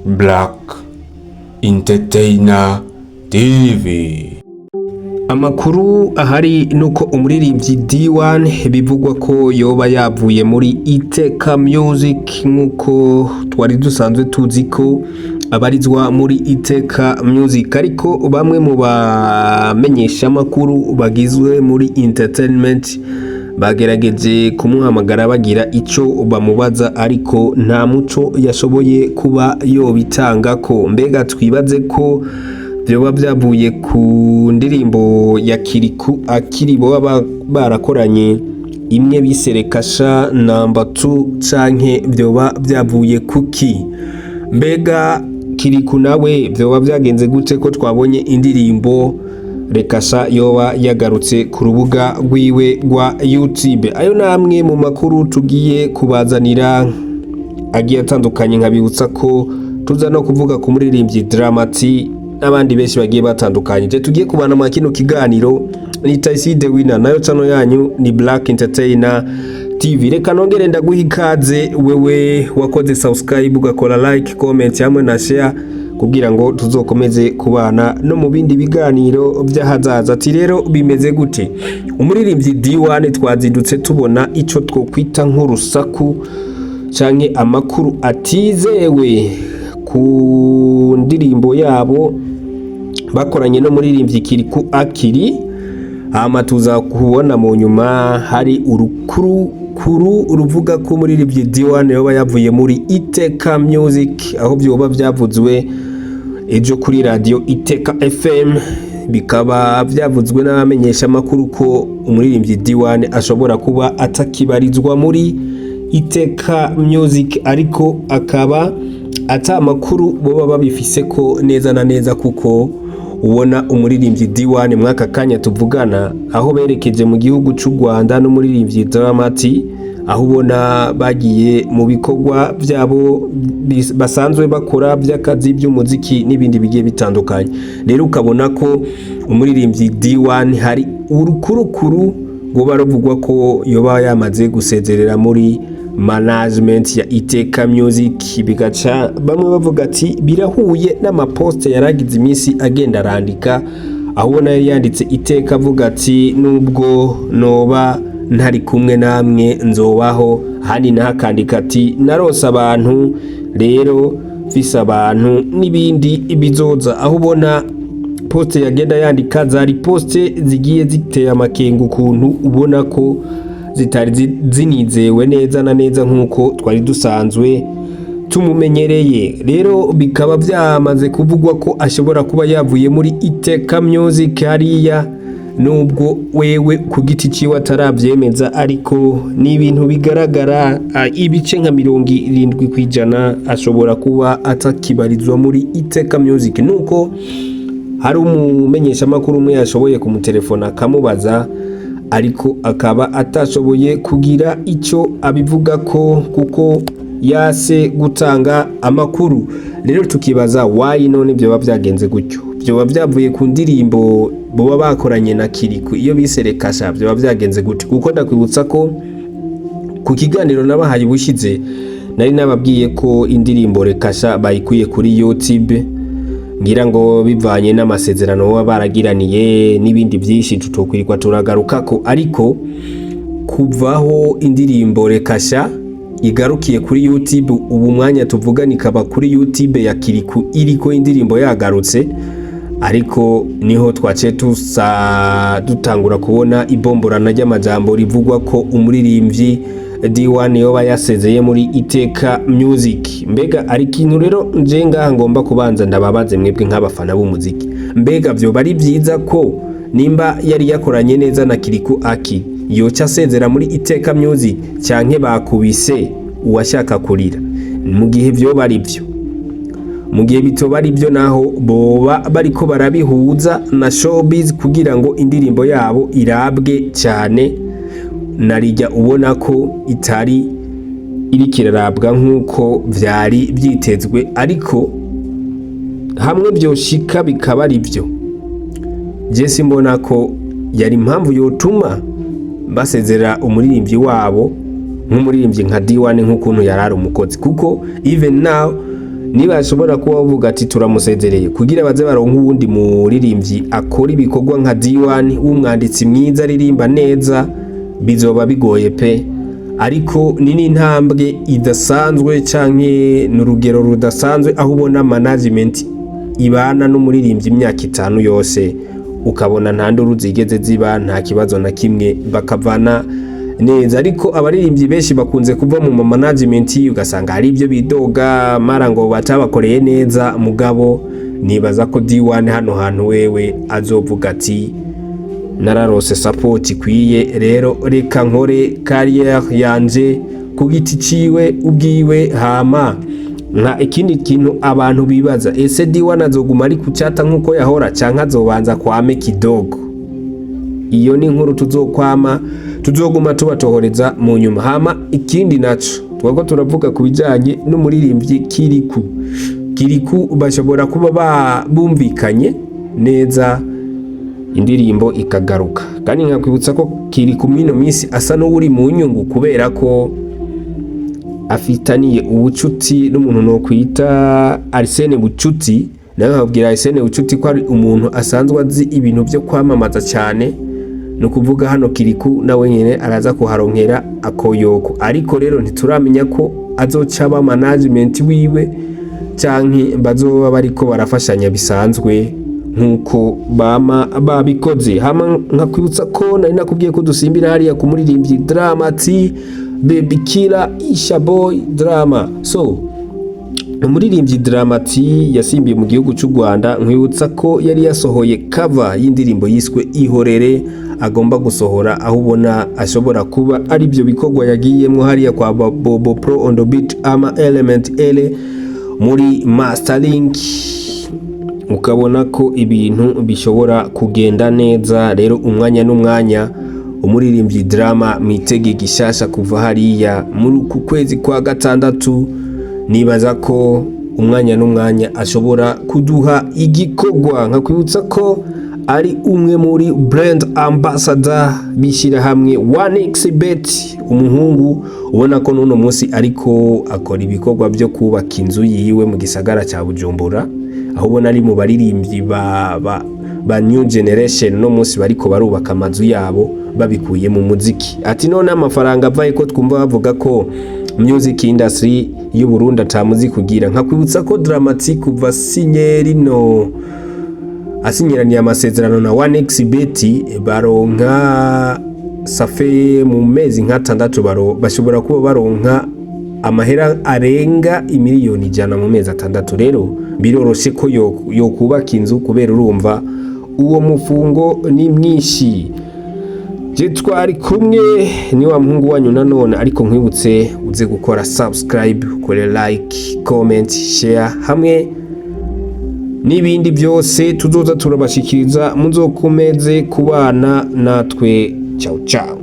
Black Entertainer TV. Amakuru ahari nuko umuririmbyi D1 bivugwa ko yoba yavuye muri Iteka Music nkuko twari dusanzwe tuzi ko abarizwa muri Iteka Music, ariko bamwe mu bamenyesha amakuru bagizwe muri entertainment bagerageje kumuhamagara bagira ico bamubaza, ariko nta muco yashoboye kuba yobitanga ko. Mbega twibaze ko byoba byavuye ku ndirimbo ya Kirikou A Kili boba barakoranye imwe biserekasha number 2 canke byoba byavuye kuki? Mbega Kirikou nawe byoba byagenze gute ko twabonye indirimbo rekasha yoba yagarutse ku rubuga rwiwe rwa YouTube? Ayo namwe mu makuru tugiye kubazanira agiye atandukanye, nkabibutsa ko tuza no kuvuga ku muririmbyi Dramati n'abandi benshi bagiye batandukanye. Je tugiye kubana mu kino kiganiro ni Taiside Winner, nayo channel yanyu ni Black Entertainer TV. Reka nongere ndaguha ikaze wewe wakoze subscribe, ugakora like, comment hamwe na share kugira ngo tuzokomeze kubana no mu bindi biganiro by'ahazaza. Ati rero bimeze gute? Umuririmbyi D1 twazidutse tubona ico twokwita nk'urusaku canke amakuru atizewe ku ndirimbo yabo bakoranye no muririmbyi Kirikou A Kili. Hama tuza kubona mu nyuma hari urukuru ruvuga ko muririmbyi D1 yoba yavuye muri Iteka Music, aho byoba byavuzwe ejo kuri radio Iteka FM, bikaba byavuzwe n'abamenyesha makuru ko umuririmbyi D1 ashobora kuba atakibarizwa muri Iteka Music, ariko akaba ata makuru boba babifise ko neza na neza, kuko ubona umuririmbyi D1 mwaka kanya tuvugana aho berekeje mu gihugu cy'u Rwanda n'umuririmbyi Dramati, aho ubona bagiye mu bikorwa byabo basanzwe bakora by'akazi by'umuziki n'ibindi bigiye bitandukanye. Rero ukabona ko umuririmbyi D1 hari urukurukuru ngo baravugwa ko yoba yamaze gusezerera muri management ya Iteka Music, bigaca bamwe bavuga ati birahuye n'amaposte yaragize iminsi agenda arandika, aho ubona yanditse Iteka avuga ati nubwo noba ntari kumwe namwe nzobaho, hani nakandika ati narose abantu rero visa abantu n'ibindi bizoza. Aho ubona poste yagenda yandika zari poste zigiye ziteye amakengu kuntu ubona ko zitari zinizewe neza na neza nkuko twari dusanzwe tumumenyereye. Rero bikaba byamaze kuvugwa ko ashobora kuba yavuye muri Iteka Music hariya, nubwo wewe ku giti ciwe ataravyemeza, ariko ni ibintu bigaragara ibice nka 70% ashobora kuba atakibarizwa muri Iteka Music. Nuko hari umumenyesha makuru umwe yashoboye kumutelefona akamubaza, ariko akaba atashoboye kugira ico abivuga ko kuko yase gutanga amakuru. Rero tukibaza why none byo bavyagenze gutyo? Byo byavuye ku ndirimbo boba bakoranye na Kirikou iyo biserekasha, byo bavyagenze gute? Kuko ndakwibutsa ko ku kiganiro nabahaye bushize nari nababwiye ko indirimbo rekasha bayikuye kuri YouTube, ngira ngo bivanye n'amasezerano baba baragiraniye n'ibindi byinshi tutokwirirwa turagarukako, ariko kuvaho indirimbo rekasha igarukiye kuri YouTube, ubu mwanya tuvugana ikaba kuri YouTube ya Kirikou iriko indirimbo yagarutse, ariko niho twace dutangura kubona ibomborana ry'amajambo rivugwa ko umuririmbyi D1 yoba yasezeye muri Iteka Music. Mbega ari kintu rero nje ngaha ngomba kubanza ndababaze mwebwe nk'abafana b'umuziki, mbega byo bari byiza ko nimba yari yakoranye neza na Kirikou A Kili yoca asezera muri Iteka Music, cyanke bakubise uwashaka kurira? Mu gihe byo bari byo, mu gihe bito bari byo, naho boba bariko barabihuza na showbiz kugira ngo indirimbo yabo irabwe cyane, narijya ubona ko itari iri kirarabwa nkuko vyari byitezwe, ariko hamwe byoshika bikaba ari byo, je simbona ko yari impamvu yotuma basezera umuririmbyi wabo nk'umuririmbyi nka D1 nk'ukuntu yarari umukozi, kuko even now niba ashobora kuba bavuga ati turamusezereye kugira baze baronka uwundi muririmbyi akora ibikorwa nka D1 w'umwanditsi mwiza aririmba neza, bizoba bigoye pe. Ariko ni n'intambwe idasanzwe canke n'urugero rudasanzwe aho ubona management ibana n'umuririmbyi imyaka 5 yose, ukabona nta nduru zigeze ziba, nta kibazo na kimwe, bakavana neza. Ariko abaririmbyi benshi bakunze kuva mu management ugasanga hari ibyo bidoga mara ngo batabakoreye neza, mugabo nibaza ko D1 hano hantu wewe azovuga ati nararose support ikwiye, rero reka nkore career yanje ku giti ciwe ubwiwe. Hama nka ikindi kintu abantu bibaza, ese D1 azoguma ari kucata nkuko yahora canke azobanza kwame kidogo? Iyo ni inkuru tuzoguma tubatohoreza mu nyuma. Hama ikindi naco twako turavuga kubijanye n'umuririmbyi Kirikou bashobora kuba bumvikanye neza, indirimbo ikagaruka. Kandi nkakwibutsa ko Kirikou mino misi asa n'uri mu nyungu kubera ko afitaniye ubucuti n'umuntu no kwita Arsene Bucuti. Nawe nkabwira Arsene Bucuti ko ari umuntu asanzwe azi ibintu byo kwamamaza cyane, no kuvuga hano Kirikou nawe nyene araza kuharonkera akoyoko. Ariko rero ntituramenya ko azoca ba management wiwe canke bazoba bariko barafashanya bisanzwe nkuko babikoze. Hama nkakwibutsa ko nari nakubwiye ko dusimbira hariya ku muririmbyi Dramati Baby Killer Isha Boy Drama. So umuririmbyi Dramati yasimbiye mu gihugu cy'u Rwanda. Nkwibutsa ko yari yasohoye cover y'indirimbo yiswe Ihorere agomba gusohora, aho ubona ashobora kuba ari byo bikorwa yagiyemo hariya kwa Bobo Pro on the beat ama Element L muri mastering, ukabona ko ibintu bishobora kugenda neza. Rero umwanya n'umwanya umuririmbyi Drama mitege gishasha kuva hariya muri ku kwezi kwa gatandatu. Nibaza ko umwanya n'umwanya ashobora kuduha igikorwa. Nkakwibutsa ko ari umwe muri brand ambassador bishira hamwe 1xbet, umuhungu ubona ko nuno munsi ariko akora ibikorwa byo kubaka inzu yiwe mu gisagara cya Bujumbura, aho ubona ari mu baririmbyi ba new generation no munsi bariko barubaka amazu yabo babikuye mu muziki. Ati none amafaranga avaye ko twumva bavuga ko music industry y'u Burundi atamuzi kugira. Nkakwibutsa ko Dramatic kuva sinyerino asinyiraniye amasezerano na 1xbet baronka safe mu mezi nka 6 bashobora kuba baronka amahera arenga imiliyoni 100 mu mezi 6. Rero biroroshe ko yo kubaka inzu kubera urumva uwo mufungo ni mwinshi. Je twari kumwe ni wa muhungu wanyu nanone, ariko nkwibutse uze gukora subscribe, ukore like, comment, share hamwe n'ibindi byose tuzoza turabashikiriza. Muzokomeze kubana natwe. Ciao ciao.